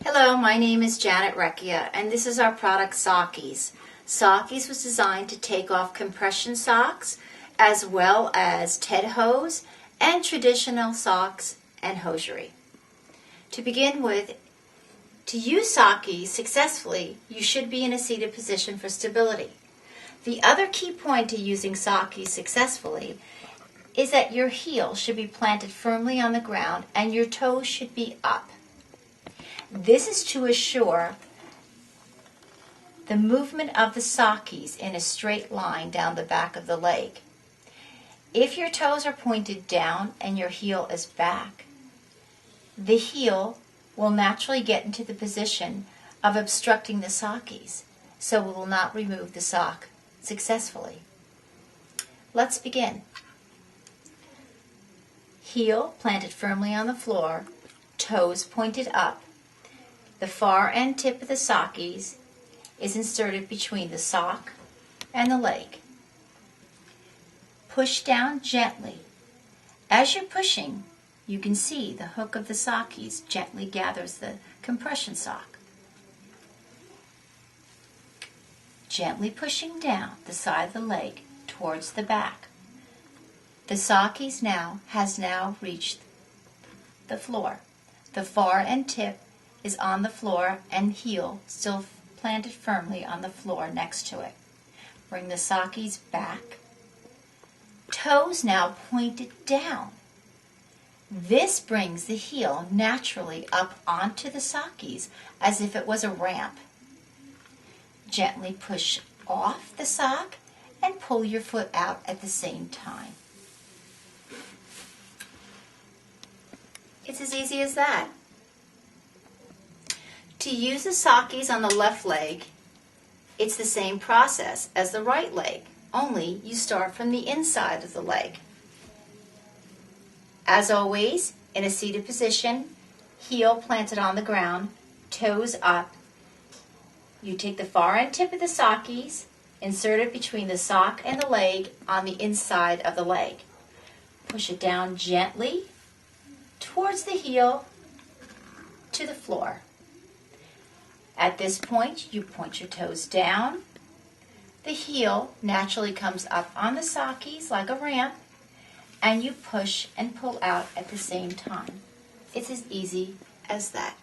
Hello, my name is Janet Recchia, and this is our product Sock-eez. Sock-eez was designed to take off compression socks, as well as Ted hose, and traditional socks and hosiery. To begin with, to use Sock-eez successfully, you should be in a seated position for stability. The other key point to using Sock-eez successfully is that your heel should be planted firmly on the ground and your toes should be up. This is to assure the movement of the Sock-eez in a straight line down the back of the leg. If your toes are pointed down and your heel is back, the heel will naturally get into the position of obstructing the Sock-eez, so it will not remove the sock successfully. Let's begin. Heel planted firmly on the floor, toes pointed up. The far end tip of the Sock-eez is inserted between the sock and the leg. Push down gently. As you're pushing, you can see the hook of the Sock-eez gently gathers the compression sock. Gently pushing down the side of the leg towards the back. The Sock-eez has reached the floor. The far end tip is on the floor and heel still planted firmly on the floor next to it. Bring the Sock-eez back. Toes now pointed down. This brings the heel naturally up onto the Sock-eez as if it was a ramp. Gently push off the sock and pull your foot out at the same time. It's as easy as that. To use the Sock-eez on the left leg, it's the same process as the right leg, only you start from the inside of the leg. As always, in a seated position, heel planted on the ground, toes up. You take the far end tip of the Sock-eez, insert it between the sock and the leg on the inside of the leg. Push it down gently towards the heel to the floor. At this point, you point your toes down. The heel naturally comes up on the Sock-eez like a ramp, and you push and pull out at the same time. It's as easy as that.